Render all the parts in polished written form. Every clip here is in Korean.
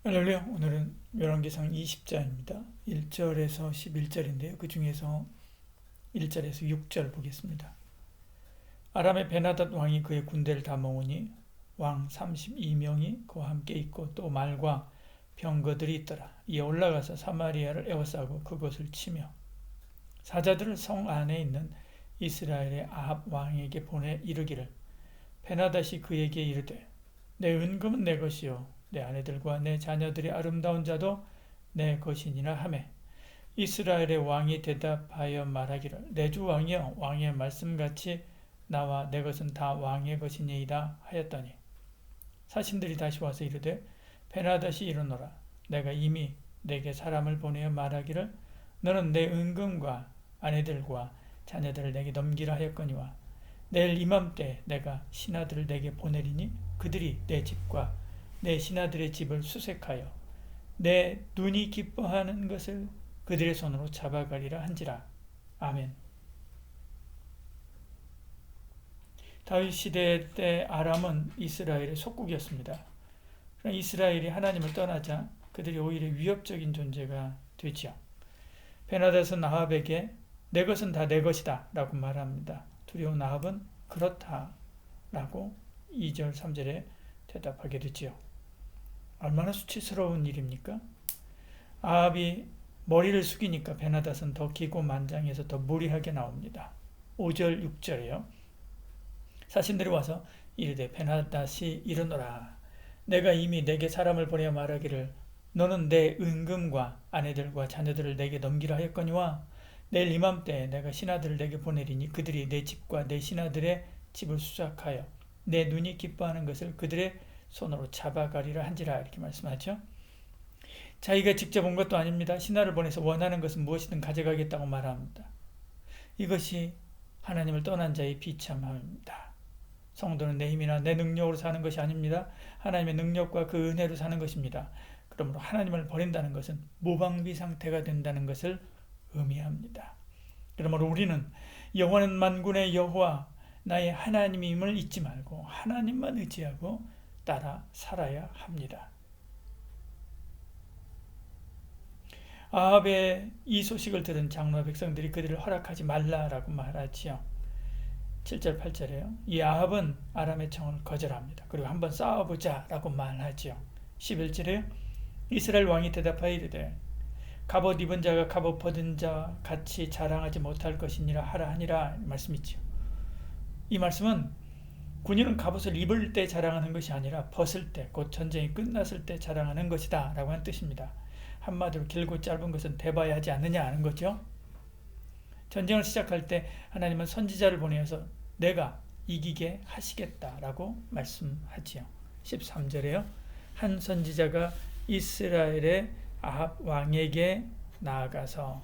할렐루야. 오늘은 열왕기상 20장입니다. 1절에서 11절인데요. 그 중에서 1절에서 6절 보겠습니다. 아람의 베나닷 왕이 그의 군대를 다 모으니 왕 32명이 그와 함께 있고 또 말과 병거들이 있더라. 이에 올라가서 사마리아를 에워싸고 그곳을 치며 사자들을 성 안에 있는 이스라엘의 아합 왕에게 보내 이르기를 베나닷이 그에게 이르되 내 은금은 내 것이요 내 아내들과 내 자녀들의 아름다운 자도 내 것이니라 하매 이스라엘의 왕이 대답하여 말하기를 내 주 왕이여 왕의 말씀같이 나와 내 것은 다 왕의 것이니이다 하였더니 사신들이 다시 와서 이르되 베나닷이 이르노라 내가 이미 내게 사람을 보내어 말하기를 너는 내 은금과 아내들과 자녀들을 내게 넘기라 하였거니와 내일 이맘때 내가 신하들을 내게 보내리니 그들이 내 집과 내 신하들의 집을 수색하여 내 눈이 기뻐하는 것을 그들의 손으로 잡아가리라 한지라. 아멘. 다윗 시대 때 아람은 이스라엘의 속국이었습니다. 그러나 이스라엘이 하나님을 떠나자 그들이 오히려 위협적인 존재가 되지요. 베나닷은 아합에게 내 것은 다 내 것이다 라고 말합니다. 두려운 아합은 그렇다 라고 2절 3절에 대답하게 되지요. 얼마나 수치스러운 일입니까? 아합이 머리를 숙이니까 베나닷은 더 기고만장해서 더 무리하게 나옵니다. 5절 6절에요. 사신들이 와서 이르되 베나닷이 이르노라 내가 이미 내게 사람을 보내어 말하기를 너는 내 은금과 아내들과 자녀들을 내게 넘기라 하였거니와 내일 이맘때 내가 신하들을 내게 보내리니 그들이 내 집과 내 신하들의 집을 수색하여 내 눈이 기뻐하는 것을 그들의 손으로 잡아가리라 한지라 이렇게 말씀하죠. 자기가 직접 온 것도 아닙니다. 신하를 보내서 원하는 것은 무엇이든 가져가겠다고 말합니다. 이것이 하나님을 떠난 자의 비참함입니다. 성도는 내 힘이나 내 능력으로 사는 것이 아닙니다. 하나님의 능력과 그 은혜로 사는 것입니다. 그러므로 하나님을 버린다는 것은 무방비 상태가 된다는 것을 의미합니다. 그러므로 우리는 영원한 만군의 여호와 나의 하나님임을 잊지 말고 하나님만 의지하고 따라 살아야 합니다. 아합의 이 소식을 들은 장로 백성들이 그들을 허락하지 말라라고 말하지요. 7절 8절에요. 이 아합은 아람의 청을 거절합니다. 그리고 한번 싸워보자 라고 말하지요. 11절에요. 이스라엘 왕이 대답하여 이르되 갑옷 입은 자가 갑옷 벗은 자 같이 자랑하지 못할 것이니라 하라 하니라 말씀이지요. 이 말씀은 군인은 갑옷을 입을 때 자랑하는 것이 아니라 벗을 때, 곧 전쟁이 끝났을 때 자랑하는 것이다 라고 하는 뜻입니다. 한마디로 길고 짧은 것은 대봐야 하지 않느냐 하는 거죠. 전쟁을 시작할 때 하나님은 선지자를 보내어서 내가 이기게 하시겠다라고 말씀하지요. 13절에요. 한 선지자가 이스라엘의 아합 왕에게 나아가서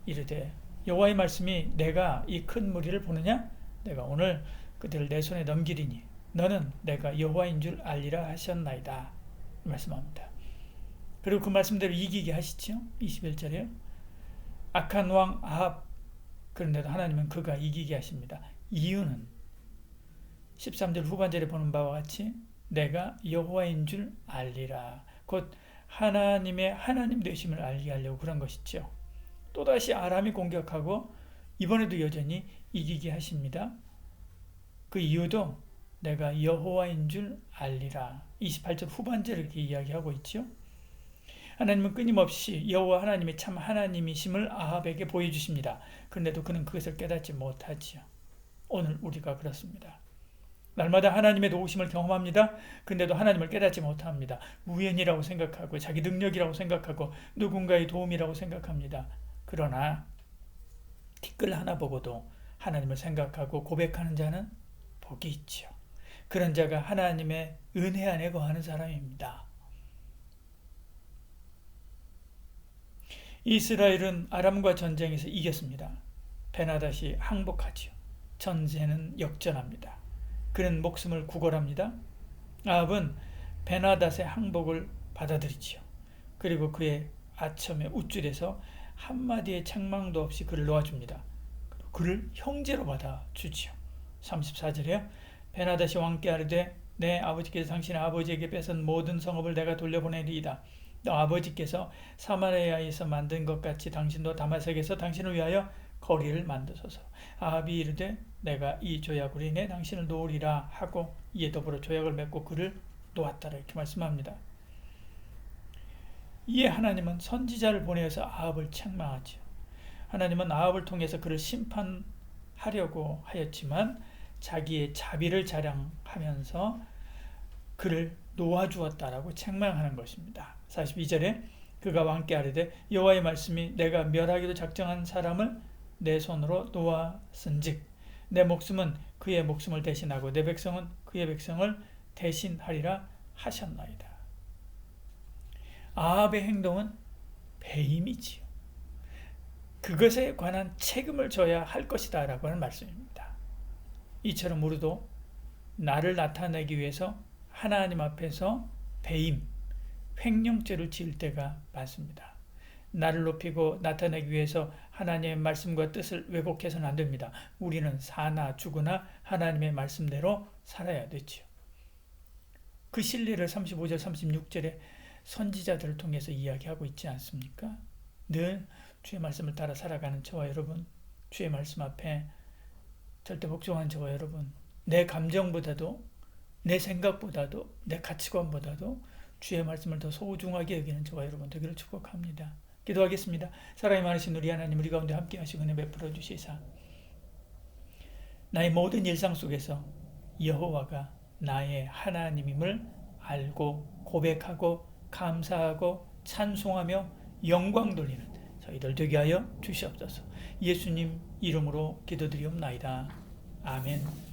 이르되 여호와의 말씀이 내가 이 큰 무리를 보느냐? 내가 오늘 그들을 내 손에 넘기리니 너는 내가 여호와인 줄 알리라 하셨나이다 말씀합니다. 그리고 그 말씀대로 이기게 하시죠. 21절에요. 악한 왕 아합 그런데도 하나님은 그가 이기게 하십니다. 이유는 13절 후반절에 보는 바와 같이 내가 여호와인 줄 알리라 곧 하나님의 하나님 되심을 알게 하려고 그런 것이죠. 또다시 아람이 공격하고 이번에도 여전히 이기게 하십니다. 그 이유도 내가 여호와인 줄 알리라. 28절 후반절을 이렇게 이야기하고 있죠. 하나님은 끊임없이 여호와 하나님의 참 하나님이심을 아합에게 보여주십니다. 그런데도 그는 그것을 깨닫지 못하지요. 오늘 우리가 그렇습니다. 날마다 하나님의 도우심을 경험합니다. 그런데도 하나님을 깨닫지 못합니다. 우연이라고 생각하고 자기 능력이라고 생각하고 누군가의 도움이라고 생각합니다. 그러나 티끌 하나 보고도 하나님을 생각하고 고백하는 자는 복이 있죠. 그런 자가 하나님의 은혜 안에 거하는 사람입니다. 이스라엘은 아람과 전쟁에서 이겼습니다. 베나닷이 항복하지요. 전세는 역전합니다. 그는 목숨을 구걸합니다. 아합은 베나닷의 항복을 받아들이지요. 그리고 그의 아첨에 우쭐해서 한마디의 책망도 없이 그를 놓아줍니다. 그를 형제로 받아주지요. 34절에요. 베나닷이 왕께 아뢰되 내 아버지께서 당신의 아버지에게 뺏은 모든 성읍을 내가 돌려보내리이다. 또 아버지께서 사마리아에서 만든 것 같이 당신도 다마섹에서 당신을 위하여 거리를 만드소서. 아합이 이르되 내가 이 조약으로 인해 당신을 놓으리라 하고 이에 더불어 조약을 맺고 그를 놓았다라 이렇게 말씀합니다. 이에 하나님은 선지자를 보내어서 아합을 책망하죠. 하나님은 아합을 통해서 그를 심판하려고 하였지만 자기의 자비를 자랑하면서 그를 놓아주었다라고 책망하는 것입니다. 42절에 그가 왕께 아뢰되 여호와의 말씀이 내가 멸하기로 작정한 사람을 내 손으로 놓았은즉 내 목숨은 그의 목숨을 대신하고 내 백성은 그의 백성을 대신하리라 하셨나이다. 아합의 행동은 배임이지요. 그것에 관한 책임을 져야 할 것이다 라고 하는 말씀입니다. 이처럼 우리도 나를 나타내기 위해서 하나님 앞에서 배임, 횡령죄를 지을 때가 많습니다. 나를 높이고 나타내기 위해서 하나님의 말씀과 뜻을 왜곡해서는 안 됩니다. 우리는 사나 죽으나 하나님의 말씀대로 살아야 되지요. 그 진리를 35절 36절에 선지자들을 통해서 이야기하고 있지 않습니까? 늘 주의 말씀을 따라 살아가는 저와 여러분, 주의 말씀 앞에 절대 복종한 저와 여러분, 내 감정보다도 내 생각보다도 내 가치관보다도 주의 말씀을 더 소중하게 여기는 저와 여러분 되기를 축복합니다. 기도하겠습니다. 사랑이 많으신 우리 하나님, 우리 가운데 함께 하시고 은혜 베풀어 주시사 나의 모든 일상 속에서 여호와가 나의 하나님임을 알고 고백하고 감사하고 찬송하며 영광 돌리는 저희들 되게 하여 주시옵소서. 예수님 이름으로 기도드리옵나이다. 아멘.